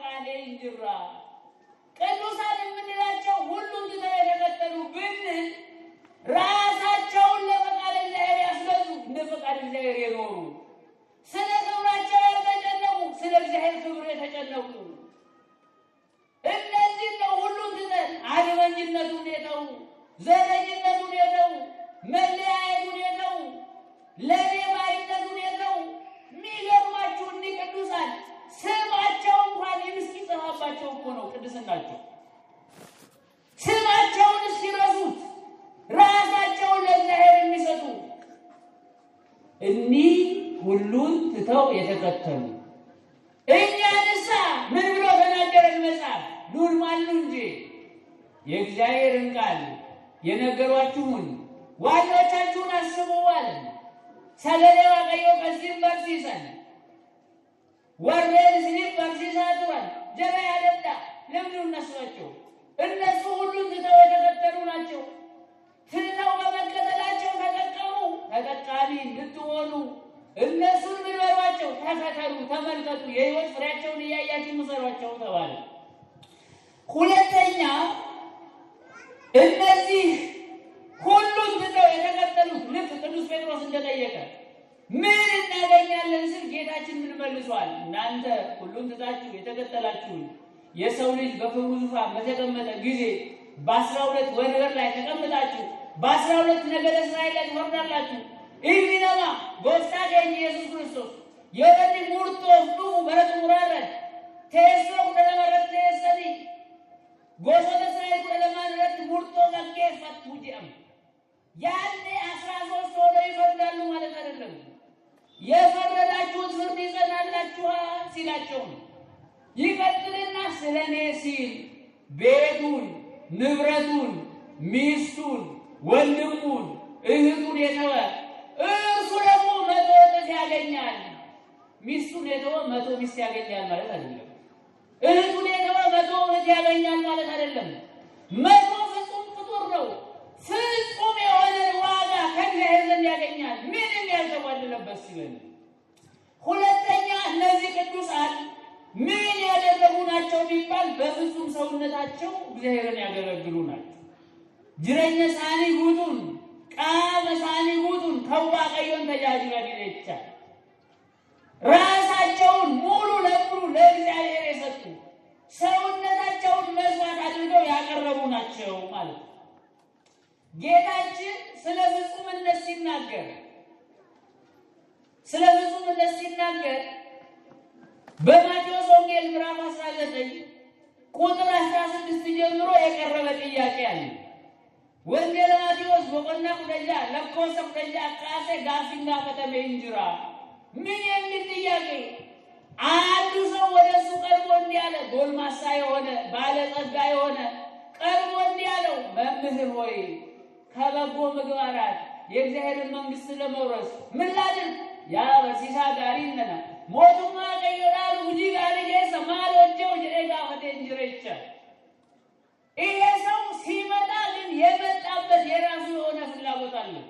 በቃሌ እንጅራ ቅዱሳን የምንላቸው ሁሉም የተከተሉ ብንል ራሳቸውን ለፈቃደ እግዚአብሔር ያስገዙ እንደ ፈቃደ እግዚአብሔር የኖሩ ስለ ክብራቸው ያልተጨነቁ ስለ እግዚአብሔር ክብር የተጨነቁ እነዚህ ነው ሁሉም ትተን አድመኝነቱን የተው ዘረኝነቱን የተው መለያየቱን የተው ለሌባይነቱን የተው የሚገርማችሁ እኒህ ቅዱሳን ስማቸው እንኳን እስኪጠፋባቸው እኮ ነው ቅድስናቸው። ስማቸውን እስኪረሱት ራሳቸውን ለእግዚአብሔር የሚሰጡ እኒህ ሁሉን ትተው የተከተሉ እኛንሳ ምን ብሎ ተናገረን መጽሐፍ? ኑን ማሉ እንጂ የእግዚአብሔርን ቃል የነገሯችሁን ዋኖቻችሁን አስቡ አለ። ሰገሌዋ ቀዮ ከዚህም በርሲሰን ወሬን ስኒም በርሲሳቱን ጀራ ያለዳ ለምን እነሷቸው እነሱ ሁሉን ትተው የተከተሉ ናቸው። ትተው በመከተላቸው ተጠቀሙ። ተጠቃሚ እንድትሆኑ እነሱን ምን በሏቸው? ተከተሉ፣ ተመልከቱ፣ የሕይወት ፍሬያቸውን እያያችሁ ምሰሯቸው ተባለ። ሁለተኛ እነዚህ ሁሉን ትተው የተከተሉት ልክ ቅዱስ ጴጥሮስ እንደጠየቀ ምን እናገኛለን ስል ጌታችን ምን መልሷል? እናንተ ሁሉን ትታችሁ የተከተላችሁን የሰው ልጅ በክብሩ ዙፋን በተቀመጠ ጊዜ በ12 ወንበር ላይ ተቀምጣችሁ በ12 ነገደ እስራኤል ላይ ትወርዳላችሁ። ኢሚነማ ጎስታ ገኝ ኢየሱስ ክርስቶስ የወዲ ሙርቶ ፍቱ በረቱ ሙራረድ ተሰ ወደመረተ ተሰዲ ጎሶተ እስራኤል ወደማንረት ሙርቶ ለከፈት ውዲም ያኔ 13 ወደ ይፈርዳሉ ማለት አይደለም። የፈረዳችሁት ፍርድ ይጸናላችኋል ሲላቸው ይቀጥልና ስለኔ ሲል ቤቱን፣ ንብረቱን፣ ሚስቱን፣ ወንድሙን፣ እህቱን የተወ እርሱ ደግሞ 100 እጥፍ ያገኛል። ሚስቱን የተወ 100 ሚስት ያገኛል ማለት አይደለም። እህቱን የተወ 100 እህት ያገኛል ማለት አይደለም። 100 ፍጹም ፍጡር ነው። ፍጹም የሆነ ዋጋ ከእግዚአብሔር ዘንድ ያገኛል። ምንም ያልተጓደለበት ሲለን ሁለተኛ እነዚህ ቅዱሳን ምን ያደረጉ ናቸው ቢባል በፍጹም ሰውነታቸው እግዚአብሔርን ያገለግሉ ናቸው። ጅረኛ ሳኒ ጉቱን ቃመ ሳኒ ጉቱን ከዋቀዮን ተጃጅበን ይለቻል ራሳቸውን ሙሉ ለሙሉ ለእግዚአብሔር የሰጡ ሰውነታቸውን መስዋዕት አድርገው ያቀረቡ ናቸው ማለት ነው። ጌታችን ስለ ፍጹምነት ሲናገር በማቴዎስ ወንጌል ምዕራፍ 19 ቁጥር 16 ጀምሮ የቀረበ ጥያቄ አለ። ወንጌል ማቴዎስ በቆና ኩደጃ ለኮሰ ኩደጃ ካሴ ጋፊንጋ ፈተበ እንጅራ ምን የሚል ጥያቄ? አንዱ ሰው ወደሱ ቀርቦ እንዲህ አለ። ጎልማሳ የሆነ ባለጸጋ የሆነ ቀርቦ እንዲህ አለው፣ መምህር ሆይ ከበጎ ምግባራት የእግዚአብሔርን መንግስት ለመውረስ ምን ላድርግ? ያ በሲሳ ጋሪ ነና ሞቱማ ቀዮዳሉ ውጂ ጋሪ የሰማሎቸው ጀጋ ወደ እንጅሬቻ ይሄ ሰው ሲመጣ ግን የመጣበት የራሱ የሆነ ፍላጎት አለው።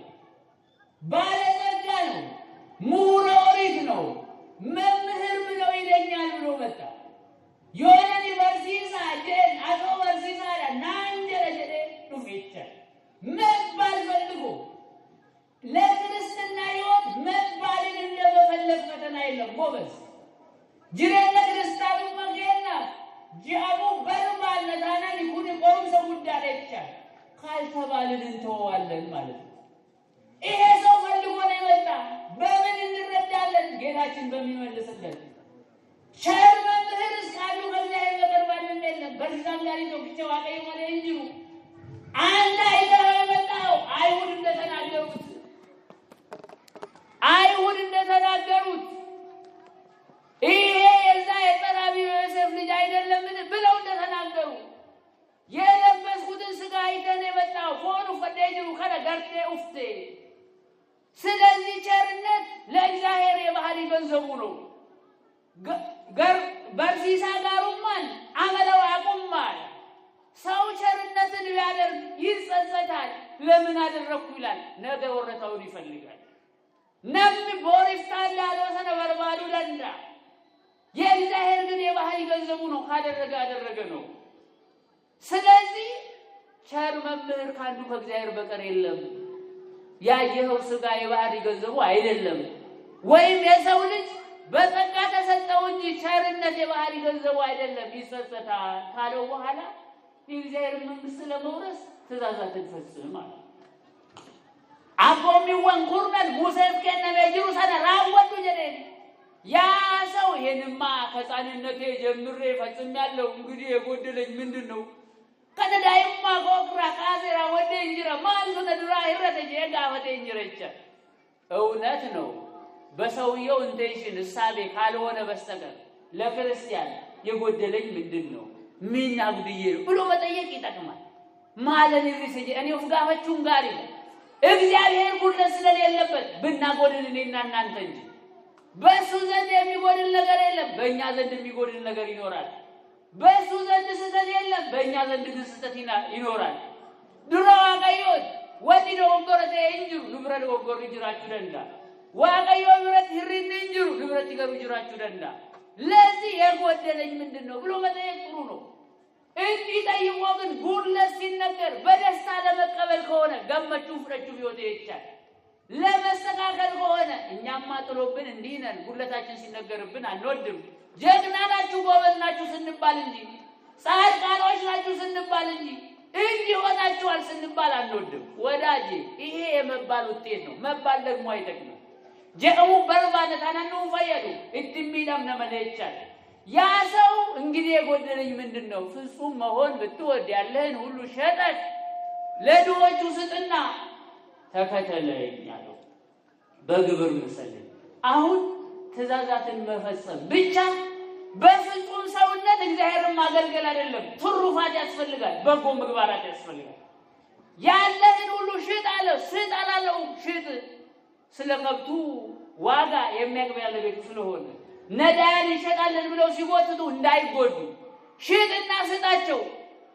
ባለጸጋ ነው፣ ምሁረ ኦሪት ነው፣ መምህር ብለው ይለኛል ብሎ መጣ። የሆነ ዩኒቨርሲቲ ጀን አቶ ዩኒቨርሲቲ ናንጀረ ጀደ ዱፌቻ መባል ፈልጎ ለክርስትና ሕይወት መባልን እንደመፈለግ ፈተና የለም ጎበዝ። ጅሬነ ክርስቲያኑ መገና ጂአቡ በርባል ነታና ሊኩን ቆም ሰው ጉዳይ ይቻል ካልተባልን እንተዋለን ማለት ነው። ይሄ ሰው ፈልጎ ነው የመጣ። በምን እንረዳለን? ጌታችን በሚመልስበት ቸር መምህር እስካሉ ከእግዚአብሔር በቀር ማንም የለም። በርዛም ጋር ኢትዮጵያ ዋቀይ ወደ እንጂሩ አንድ አይተህ የመጣው አይሁድ እንደተናገሩት ይሄ የዛ የጠራቢው ዮሴፍ ልጅ አይደለምን ብለው እንደተናገሩ የለበስኩትን ስጋ አይተህ የመጣው ፎኑ ፈደጅሩ ከነገርቴ ኡፍቴ። ስለዚህ ቸርነት ለእግዚአብሔር የባህሪ ገንዘቡ ነው። በርሲሳ ጋሩማን አመለው አቁማል። ሰው ቸርነትን ቢያደርግ ይጸጸታል። ለምን አደረኩ ይላል። ነገ ወረታውን ይፈልጋል። ነፍስ ቦሪፍታን ያለው ሰነበርባዱ ለንዳ የእግዚአብሔር ግን የባህሪ ገንዘቡ ነው። ካደረገ ነው። ስለዚህ ቸር መምህር ካንዱ ከእግዚአብሔር በቀር የለም። ያየኸው ሥጋ የባህሪ ገንዘቡ አይደለም። ወይም የሰው ልጅ በጸጋ ተሰጠው እንጂ ቸርነት የባህሪ ገንዘቡ አይደለም፣ ይሰሰታል ካለው በኋላ የእግዚአብሔር መንግሥት ለመውረስ ትእዛዛትን ፈጽም ማለት አቆሚ ወንኩርነን ሙሴፍ ከነመ ጅሩሳና ራወዱ ጀደን ያ ሰው ይሄንማ ከሕፃንነቴ ጀምሬ ፈጽሜያለሁ፣ እንግዲህ የጎደለኝ ምንድነው? ከነዳይማ ጎግራ ካዜራ ወደ እንጅራ ማንቶ ተድራ ይረተ ጀጋ ወደ እንጅረቻ እውነት ነው። በሰውየው ኢንቴንሽን እሳቤ ካልሆነ በስተቀር ለክርስቲያን የጎደለኝ ምንድነው? ምን አጉድዬ ብሎ መጠየቅ ይጠቅማል። ማለን ይርሰጂ እኔው ፍጋፈቹን ጋር እግዚአብሔር ጉድለት ስለሌለበት ብናጎድል እኔና እናንተ እንጂ በሱ ዘንድ የሚጎድል ነገር የለም። በእኛ ዘንድ የሚጎድል ነገር ይኖራል። በሱ ዘንድ ስህተት የለም። በእኛ ዘንድ ግን ስህተት ይኖራል። ድሮ ዋቀዮት ወዲዶ ወንጎረቴ እንጅሩ ንብረት ወንጎር ይጅራችሁ ደንዳ ዋቀዮ ንብረት ይሪን እንጅሩ ንብረት ይገሩ ይጅራችሁ ደንዳ ለዚህ የጎደለኝ ምንድነው ብሎ መጠየቅ ጥሩ ነው። እንዲህ ጠይቆ ግን ጉድለት ሲነገር በደስታ ለመቀበል ከሆነ ገመቹ ፍረቹ ቢወጣ ይቻል። ለመስተካከል ከሆነ እኛማ ጥሎብን እንዲህ ነን ጉድለታችን ሲነገርብን አንወድም። ጀግና ናችሁ ጎበዝ ናችሁ ስንባል እንጂ ጻድቃኖች ናችሁ ስንባል እንጂ እንዲህ ሆናችኋል ስንባል አንወድም። ወዳጄ ይሄ የመባል ውጤት ነው። መባል ደግሞ አይጠቅምም። ጀሙ በርባነ ታናኑ ፈየዱ እድሚዳም ነመለቻል ያ ሰው እንግዲህ የጎደለኝ ምንድነው? ፍጹም መሆን ብትወድ ያለህን ሁሉ ሸጠህ ለድሆቹ ስጥና ተከተለኝ አለው። በግብር መሰለኝ። አሁን ትእዛዛትን መፈጸም ብቻ በፍጹም ሰውነት እግዚአብሔርን ማገልገል አይደለም። ትሩፋት ያስፈልጋል። በጎ ምግባራት ያስፈልጋል። ያለህን ሁሉ ሽጥ አለው። ስጥ አላለው። ሽጥ ስለከብቱ ዋጋ የሚያቅብ ያለ ቤቱ ስለሆነ ነዳያን ይሸጣለን ብለው ሲጎትቱ እንዳይጎዱ ሽጥና ስጣቸው።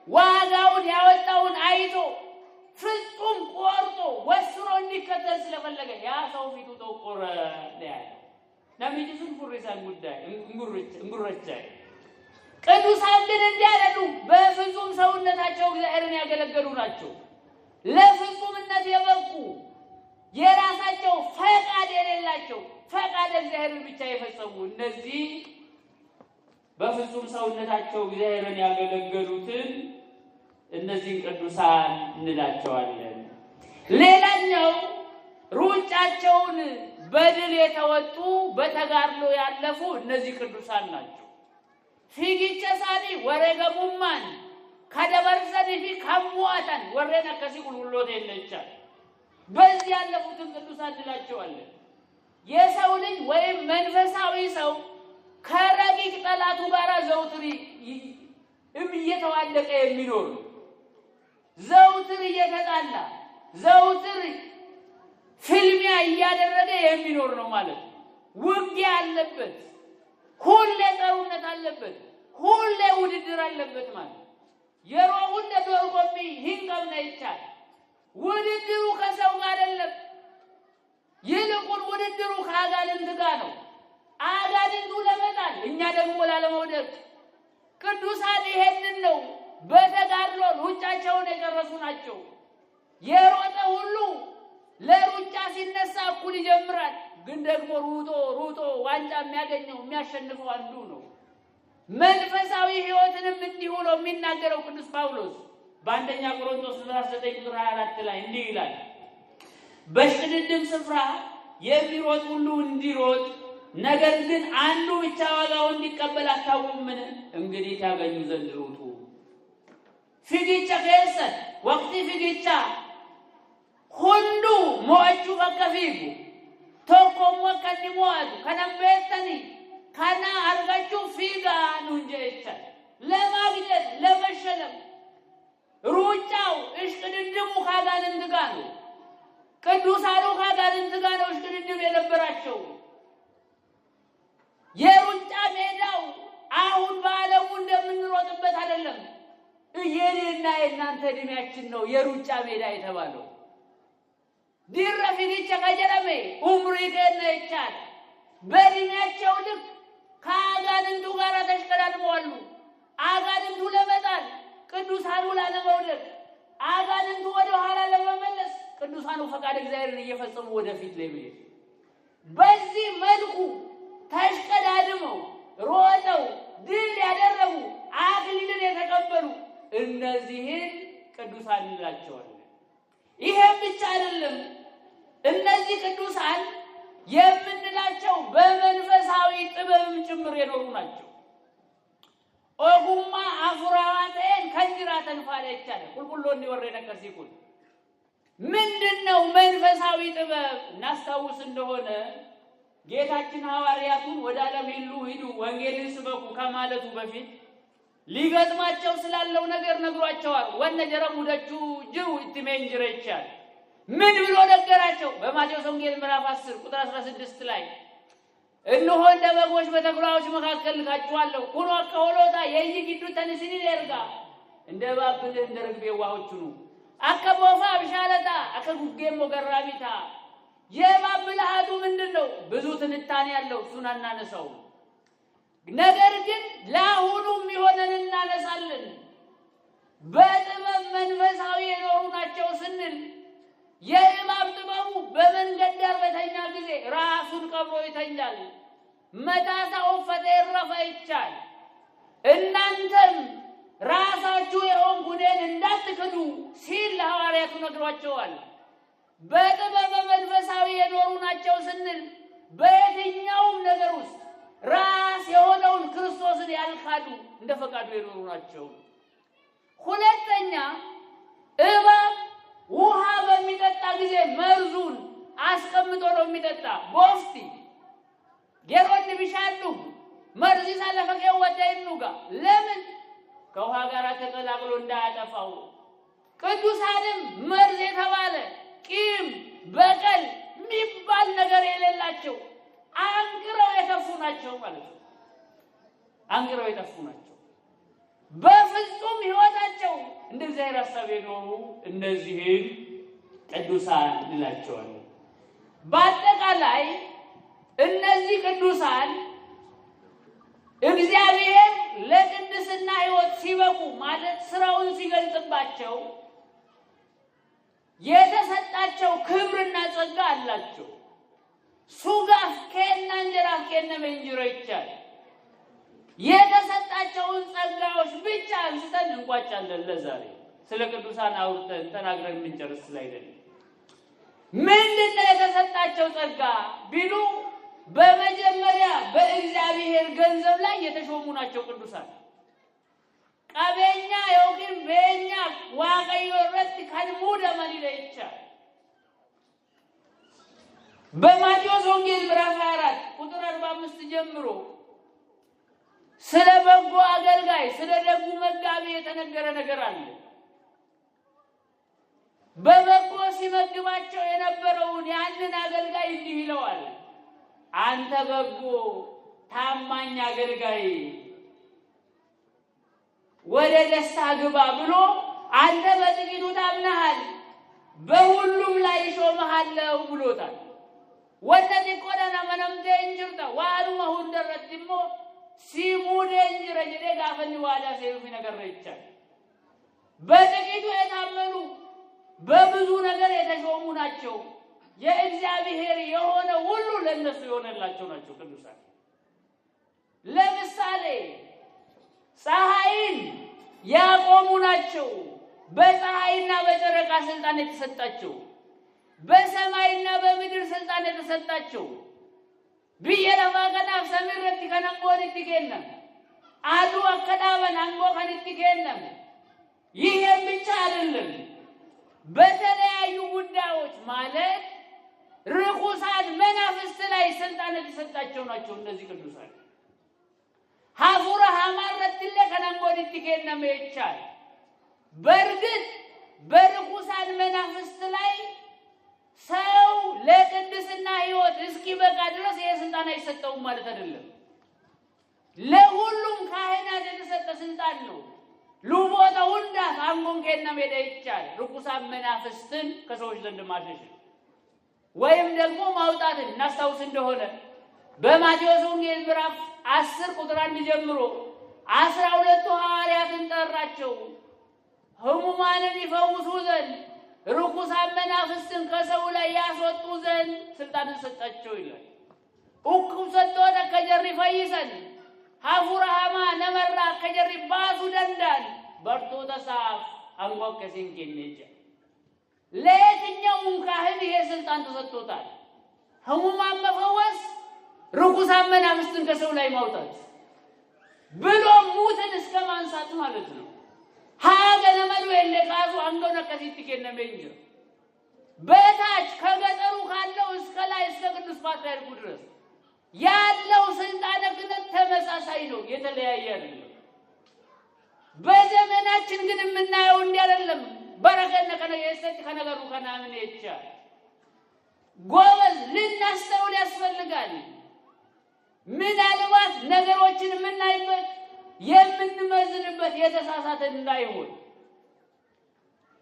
ዋጋውን ያወጣውን አይቶ ፍጹም ቆርጦ ወስኖ እንዲከተል ስለፈለገ ያ ሰው ፊቱ ተቆረ ያለ ነሚጅን ፍሬሳን ጉዳይ እንጉረቻ ቅዱሳን ግን እንዲያደሉ በፍጹም ሰውነታቸው እግዚአብሔርን ያገለገሉ ናቸው። ለፍጹምነት የበቁ የራሳቸው ፈቃድ የሌላቸው ፈቃድ እግዚአብሔርን ብቻ የፈጸሙ እነዚህ በፍጹም ሰውነታቸው እግዚአብሔርን ያገለገሉትን እነዚህን ቅዱሳን እንላቸዋለን። ሌላኛው ሩጫቸውን በድል የተወጡ በተጋድሎ ያለፉ እነዚህ ቅዱሳን ናቸው። ፊጊቸ ሳኒ ወረገሙማን ከደበርሰኒ ፊ ከሟታን ወረነ ከሲ ሁሉሎት የለቻል በዚህ ያለፉትን ቅዱሳን እንላቸዋለን። የሰው ልጅ ወይም መንፈሳዊ ሰው ከረቂቅ ጠላቱ ጋር ዘውትር እየተዋደቀ የሚኖር ዘውትር እየተጣላ ዘውትር ፍልሚያ እያደረገ የሚኖር ነው ማለት ነው። ውጊያ አለበት፣ ሁሌ ጦርነት አለበት፣ ሁሌ ውድድር አለበት ማለት ነው። የሮውን ደዶርቆሚ ሂንቀምና ይቻል ውድድሩ ከሰው ጋር አይደለም። ይልቁን ውድድሩ ከአጋንንት ጋር ነው። አጋንንቱ ለመጣል እኛ ደግሞ ላለመውደቅ። ቅዱሳን ይሄንን ነው በተጋድሎ ሩጫቸውን የጨረሱ ናቸው። የሮጠ ሁሉ ለሩጫ ሲነሳ እኩል ይጀምራል። ግን ደግሞ ሩጦ ዋንጫ የሚያገኘው የሚያሸንፈው አንዱ ነው። መንፈሳዊ ሕይወትንም እንዲሁ ነው የሚናገረው ቅዱስ ጳውሎስ በአንደኛ ቆሮንቶስ ምዕራፍ 9 ቁጥር 24 ላይ እንዲህ ይላል፣ በሽቅድድም ስፍራ የሚሮጥ ሁሉ እንዲሮጥ፣ ነገር ግን አንዱ ብቻ ዋጋውን እንዲቀበል አታውቁምን? እንግዲህ ታገኙ ዘንድ ሩጡ። ፊጊቻ ከሰት ወቅቲ ፊጊቻ ሁሉ ሞቹ በከፊጉ ቶኮሞ ከኒሞአቱ ከነቤተኒ ካና አርጋቹ ፊጋ ኑንጀቻ ለማግኘት ለመሸለም ሩጫው እሽቅድድሙ ካጋንንት ጋር ነው። ቅዱሳኑ ካጋንንት ጋር ነው እሽቅድድም የነበራቸው። የሩጫ ሜዳው አሁን በዓለሙ እንደምንሮጥበት አይደለም። የኔና የእናንተ እድሜያችን ነው የሩጫ ሜዳ የተባለው። ዲረፊግቸ ከጀረሜ ኡምሪ ከነ ይቻል በእድሜያቸው ልክ ከአጋንንቱ ጋር ተሽቀዳድመዋል። ቅዱሳኑ ላለመውደቅ አጋንንቱ ወደ ኋላ ለመመለስ ቅዱሳኑ ፈቃድ እግዚአብሔርን እየፈጸሙ ወደፊት ላይ ብዬ በዚህ መልኩ ተሽቀዳድመው ሮጠው ድል ያደረጉ አክሊልን የተቀበሉ እነዚህን ቅዱሳን እንላቸዋለን። ይሄም ብቻ አይደለም። እነዚህ ቅዱሳን የምንላቸው በመንፈሳዊ ጥበብም ጭምር የኖሩ ናቸው። ኦጉማ አፍራዋቴን ከንጅራ ተንፋለ ይቻላል ቁልቁሎ እንዲወረ ነገር ሲኩል ምንድነው መንፈሳዊ ጥበብ? እናስታውስ እንደሆነ ጌታችን ሐዋርያቱን ወደ ዓለም ሂዱ ወንጌልን ስበኩ ከማለቱ በፊት ሊገጥማቸው ስላለው ነገር ነግሯቸዋል። ወነጀረሙ ደቹ ጅሩ ኢትሜንጅረ ይቻል ምን ብሎ ነገራቸው? በማቴዎስ ወንጌል ምዕራፍ 10 ቁጥር 16 ላይ እነሆ እንደ በጎች በተኩላዎች መካከል ልካችኋለሁ ኩኑ አከሆሎታ የይጊዱ ተንስኒ ለርጋ እንደ ባብል እንደ ርግብ የዋሆች ሁኑ አከቦፋ ብሻለታ አከጉጌሞ ገራቢታ የባብልሃቱ ምንድነው? ብዙ ትንታኔ ያለው እሱን አናነሳው። ነገር ግን ለአሁኑ የሚሆነን እናነሳለን። በጥበብ መንፈሳዊ የኖሩ ናቸው ስንል የእባብ ጥበቡ በመንገድ ዳር በተኛ ጊዜ ራሱን ቀብሮ ይተኛል። መታታ ወፈተ ይረፈ ይቻል እናንተም ራሳችሁ የሆንኩኔን እንዳትክዱ ሲል ለሐዋርያቱ ነግሯቸዋል። በጥበብ መንፈሳዊ የኖሩ ናቸው ስንል በየትኛውም ነገር ውስጥ ራስ የሆነውን ክርስቶስን ያልካዱ እንደ ፈቃዱ የኖሩ ናቸው። ሁለተኛ እባብ ውሃ በሚጠጣ ጊዜ መርዙን አስቀምጦ ነው የሚጠጣ። ቦፍቲ የሮድ ቢሻሉ መርዝ ሳለፈከው ወደይኑጋ ለምን ከውሃ ጋር ተቀላቅሎ እንዳያጠፋው። ቅዱሳንም መርዝ የተባለ ቂም በቀል የሚባል ነገር የሌላቸው አንግረው የተፉ ናቸው ማለት ነው። አንግረው የተፉ ናቸው። በፍጹም ሕይወታቸው እንደዚህ አይነት ሐሳብ የኖሩ እነዚህን ቅዱሳን እንላቸዋለን። በአጠቃላይ እነዚህ ቅዱሳን እግዚአብሔር ለቅድስና ሕይወት ሲበቁ ማለት ስራውን ሲገልጽባቸው የተሰጣቸው ክብርና ጸጋ አላቸው። ሱጋፍ ከና እንጀራፍ ከነ መንጅሮ ይቻል የተሰጣቸውን ጸጋዎች ብቻ አንስተን እንቋጫለን። ለዛሬ ስለ ቅዱሳን አውርተን ተናግረን የምንጨርስ ስላይደለ ምንድነው የተሰጣቸው ጸጋ ቢሉ በመጀመሪያ በእግዚአብሔር ገንዘብ ላይ የተሾሙ ናቸው ቅዱሳን። ቀበኛ የውግን በእኛ ዋቀዮ ረት ከልሙደ ማሊለ ይቻል በማቴዎስ ወንጌል ምዕራፍ 24 ቁጥር 45 ጀምሮ ስለ በጎ አገልጋይ ስለ ደጉ መጋቢ የተነገረ ነገር አለ። በበጎ ሲመግባቸው የነበረውን ያንን አገልጋይ እንዲህ ይለዋል፣ አንተ በጎ ታማኝ አገልጋይ ወደ ደስታ ግባ ብሎ አንተ በጥቂቱ ታምነሃል በሁሉም ላይ ሾመሃለው ብሎታል። ወደዚ ቆዳና መነምቴ እንጅርታ ዋሩ አሁን ደረትሞ ሲሙደ እንጅረ ጀደ ጋፈኒ ዋዳ ሰይፍ ነገር ይቻል በጥቂቱ የታመኑ በብዙ ነገር የተሾሙ ናቸው። የእግዚአብሔር የሆነ ሁሉ ለነሱ የሆነላቸው ናቸው ቅዱሳን። ለምሳሌ ፀሐይን ያቆሙ ናቸው። በፀሐይና በጨረቃ ስልጣን የተሰጣቸው፣ በሰማይና በምድር ስልጣን የተሰጣቸው ቢየራባ ከናፍ ሰምረት ከነቆን ይገኛል አዱ አከዳበን አንጎ ከንት ይገኛል። ይሄም ብቻ አይደለም። በተለያዩ ጉዳዮች ማለት ርኩሳን መናፍስት ላይ ስልጣን የተሰጣቸው ናቸው እነዚህ ቅዱሳን። ሀፉራ ሐማረት ለከነቆን ይገኛል ይቻል በርግጥ በርኩሳን መናፍስት ላይ ሰው ለቅድስና ሕይወት እስኪበቃ ድረስ የስልጣን አይሰጠውም ማለት አይደለም። ለሁሉም ካህናት የተሰጠ ስልጣን ነው። ሉቦታ ሁንዳ አንጎን ከነ ሜዳ ይቻል ርኩሳን መናፍስትን ከሰዎች ዘንድ ማሸሽ ወይም ደግሞ ማውጣትን እናስታውስ እንደሆነ በማቴዎስ ወንጌል ምዕራፍ 10 ቁጥር 1 ጀምሮ 12 ሐዋርያትን ጠራቸው። ሕሙማንን ይፈውሱ ዘንድ ርኩሳን መናፍስትን ከሰው ላይ ያስወጡ ዘንድ ስልጣንን ሰጣቸው ይላል። ኡኩም ሰጥቶነ ከጀሪ ፈይሰን ሀፉረ ሀማ ነመራ ከጀሪ ባሱ ደንዳን በርቶ ተሳፍ አንጓው ከሲንኬኔጀ ለየትኛውም ካህን ይሄ ስልጣን ተሰጥቶታል። ሕሙማን መፈወስ፣ ርኩሳን መናፍስትን ከሰው ላይ ማውጣት ብሎ ሙትን እስከ ማንሳት ማለት ነው። ሀገነ መልወለ ካዙ አንዶነ ከሲትኬነ መንጀ በታች ከገጠሩ ካለው እስከ ላይ እስከ ቅዱስ ፓትርያርኩ ድረስ ያለው ስልጣነ ክህነት ተመሳሳይ ነው፣ የተለያየ አይደለም። በዘመናችን ግን የምናየው እንዲህ አይደለም። በረከነ ከነየሰጥ ከነገሩ ከናምን ይቻል ጎበዝ ልናስተውል ያስፈልጋል። ምናልባት ነገሮችን የምናይበት የምንመዝንበት የተሳሳተ እንዳይሆን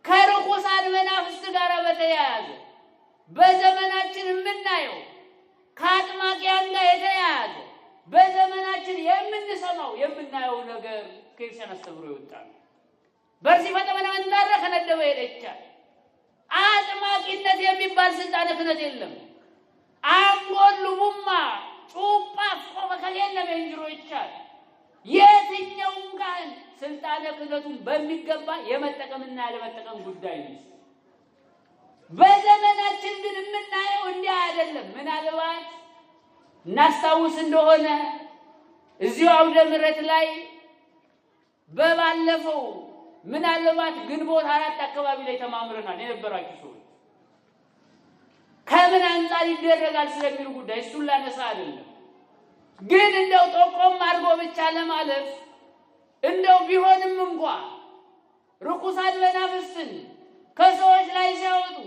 ከርኩሳን መናፍስት ጋር በተያያዘ በዘመናችን የምናየው ከአጥማቂያን ጋር የተያያዘ በዘመናችን የምንሰማው የምናየው ነገር ክርስቲያን አስተምሮ ይወጣል። በዚህ ፈተና መንዳረ ከነደበ ይለቻል። አጥማቂነት የሚባል ስልጣነ ክህነት የለም። አንጎልሙማ ጩጳ ቆመ ከየነ መንጅሮ ይቻል የትኛውም ካህን ስልጣነ ክህነቱን በሚገባ የመጠቀምና ያለመጠቀም ጉዳይ ነው። በዘመናችን ግን የምናየው እንዲህ አይደለም። ምናልባት እናስታውስ እንደሆነ እዚሁ አውደ ምሕረት ላይ በባለፈው ምናልባት ግንቦት 4 አካባቢ ላይ ተማምረናል የነበራችሁ ሰዎች ከምን አንፃር ይደረጋል ስለሚሉ ጉዳይ እሱን ላነሳ አይደለም። ግን እንደው ጠቆም አድርጎ ብቻ ለማለፍ እንደው ቢሆንም እንኳን ርኩሳን መናፍስትን ከሰዎች ላይ ሲያወጡ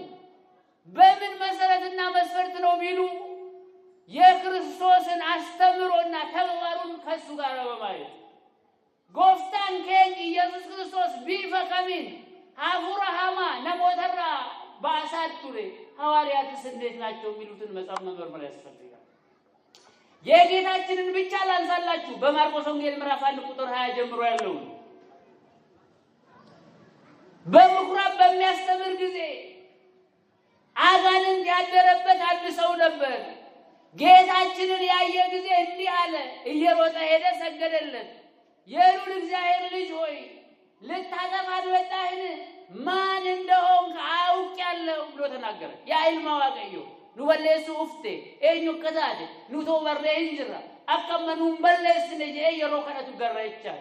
በምን መሰረትና መስፈርት ነው ቢሉ የክርስቶስን አስተምሮና ተግባሩን ከሱ ጋር በማየት ጎፍታን ከኝ ኢየሱስ ክርስቶስ ቢፈከሚን ሀፉረ ሀማ ነሞተራ ባሳቱሬ ሐዋርያትስ እንዴት ናቸው የሚሉትን መጽሐፍ መመርመር ያስፈልጋል። የጌታችንን ብቻ ላንሳላችሁ። በማርቆስ ወንጌል ምዕራፍ 1 ቁጥር 20 ጀምሮ ያለው በምኩራብ በሚያስተምር ጊዜ አጋንንት ያደረበት አንድ ሰው ነበር። ጌታችንን ያየ ጊዜ እንዲህ አለ፣ እየሮጠ ሄደ፣ ሰገደለት። የልዑል እግዚአብሔር ልጅ ሆይ ልታጠፋን መጣህን? ማን እንደሆንክ አውቄአለሁ ብሎ ተናገረ። የአይን ማዋቀዮ ኑበሌሱ ኡፍቴ ኤኙ ከታደ ኑቶ በሬ እንጅራ አከመኑን በለስ ነጀ የሮ ከነቱ ገራ ይቻል።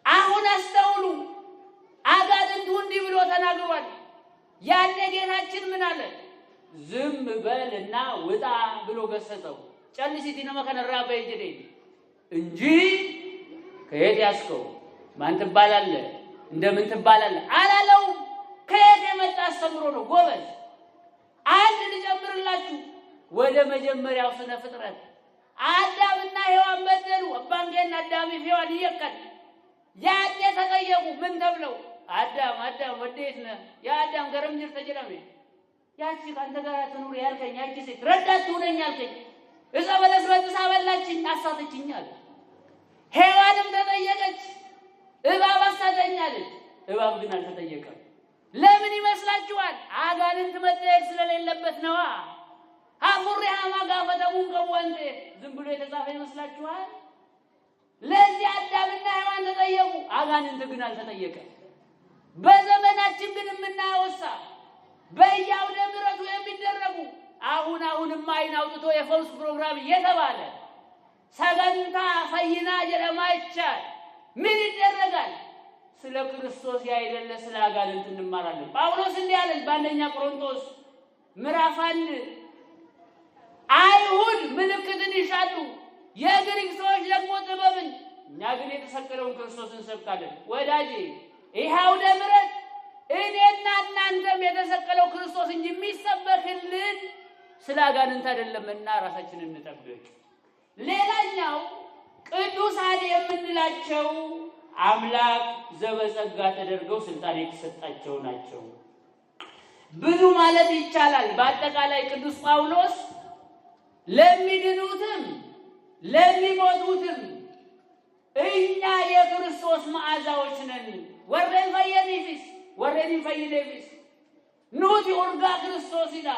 አሁን አስተውሉ። አጋንንቱ እንዲህ ብሎ ተናግሯል። ያኔ ጌታችን ምን አለ? ዝም በልና ውጣ ብሎ ገሰጸው። ጨልሲቲ ነመከነራ በይጅዴ እንጂ ከየት ያስከው ማን ትባላለህ እንደምን ትባላለህ አላለው። ከየት የመጣ አስተምሮ ነው ጎበዝ። አንድ ልጀምርላችሁ። ወደ መጀመሪያው ስነ ፍጥረት አዳምና ሔዋን በደሉ። አባንጌና አዳም ሔዋን ይየከል ያኔ ተጠየቁ። ምን ተብለው? አዳም ወዴት ነህ? የአዳም ገረምጅር ተጀራሜ ያቺ ካንተ ጋር ትኑር ያልከኝ ያቺ ሴት ረዳት ትሆነኝ ያልከኝ እዛ በለስ በጥሳ በላችኝ አሳተችኝ አለ። ሔዋንም ተጠየቀች። እባብ አሳተኛለች። እባብ ግን አልተጠየቀም። ለምን ይመስላችኋል? አጋንንት መጠየቅ ስለሌለበት ነዋ። ሀፉረ ሀማ ጋፈተሙን ከወንቴ ዝም ብሎ የተጻፈ ይመስላችኋል? ለዚህ አዳምና ሔዋን ተጠየቁ። አጋንንት ግን አልተጠየቀም። በዘመናችን ግን የምናወሳ በየአውደ ምሕረቱ የሚደረጉ አሁንም አይን አውጥቶ የፈውስ ፕሮግራም እየተባለ ሰገንታ ፈይና ጀረማ ይቻል ምን ይደረጋል? ስለ ክርስቶስ ያይደለ ስለ አጋንንት እንማራለን። ጳውሎስ እንዲህ አለ በአንደኛ ቆሮንቶስ ምዕራፍ 1 አይሁድ ምልክትን ይሻሉ፣ የግሪክ ሰዎች ደግሞ ጥበብን፣ እኛ ግን የተሰቀለውን ክርስቶስን እንሰብካለን። ወዳጄ ይህ አውደ ምሕረት እኔና እናንተም የተሰቀለው ክርስቶስ እንጂ የሚሰበክልን ስለ አጋንንት አይደለምና ራሳችንን እንጠብቅ። ሌላኛው ቅዱሳን የምንላቸው አምላክ ዘበጸጋ ተደርገው ስልጣን የተሰጣቸው ናቸው። ብዙ ማለት ይቻላል። በአጠቃላይ ቅዱስ ጳውሎስ ለሚድኑትም ለሚሞቱትም እኛ የክርስቶስ መዓዛዎች ነን ወሬን ፈየኒፊስ ወሬን ፈይኔፊስ ኑቲ ኡርጋ ክርስቶስ ይላ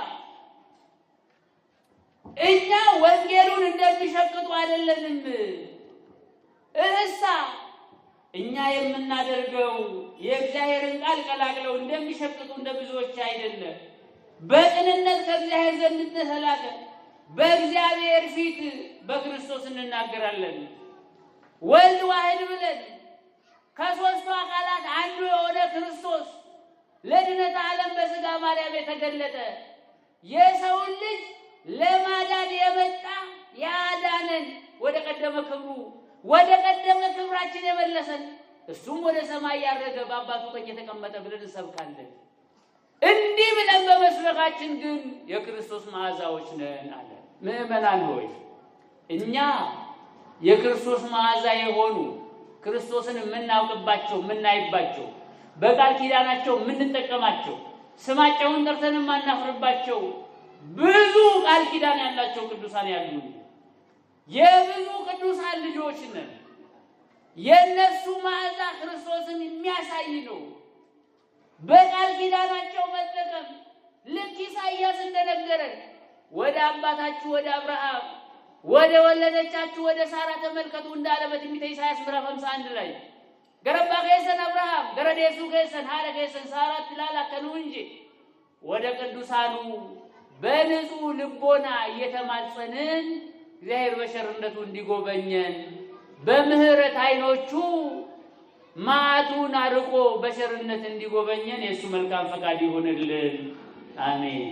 እኛ ወንጌሉን እንደሚሸቅጡ አይደለንም። እርሳ እኛ የምናደርገው የእግዚአብሔርን ቃል ቀላቅለው እንደሚሸቅጡ እንደ ብዙዎች አይደለም። በቅንነት ከእግዚአብሔር ዘንድ ተላከ በእግዚአብሔር ፊት በክርስቶስ እንናገራለን። ወልድ ዋሕድ ብለን ከሦስቱ አካላት አንዱ የሆነ ክርስቶስ ለድነት ዓለም በሥጋ ማርያም የተገለጠ የሰውን ልጅ ለማዳን የመጣ ያዳነን ወደ ቀደመ ክብሩ ወደ ቀደመ ክብራችን የመለሰን እሱም ወደ ሰማይ ያረገ በአባቱ ቀኝ የተቀመጠ ብለን እንሰብካለን። እንዲህ ብለን በመስበካችን ግን የክርስቶስ መዓዛዎች ነን አለ። ምእመናን ሆይ እኛ የክርስቶስ መዓዛ የሆኑ ክርስቶስን የምናውቅባቸው የምናይባቸው በቃል ኪዳናቸው የምንጠቀማቸው ስማቸውን ጠርተን የማናፍርባቸው ብዙ ቃል ኪዳን ያላቸው ቅዱሳን ያሉ የብዙ ቅዱሳን ልጆች ነን። የነሱ መዓዛ ክርስቶስን የሚያሳይ ነው። በቃል ኪዳናቸው መጠቀም ልክ ኢሳይያስ እንደነገረን ወደ አባታችሁ ወደ አብርሃም ወደ ወለደቻችሁ ወደ ሳራ ተመልከቱ እንዳለ በትንቢተ ኢሳይያስ ምዕራፍ 51 ላይ ገረባ ከሰን አብርሃም ገረዴሱ ከሰን ሐረ ከሰን ሳራ ትላላከኑ እንጂ ወደ ቅዱሳኑ በንጹህ ልቦና እየተማጸንን እግዚአብሔር በቸርነቱ እንዲጎበኘን በምህረት አይኖቹ መዓቱን አርቆ በቸርነት እንዲጎበኘን የእሱ መልካም ፈቃድ ይሁንልን። አሜን።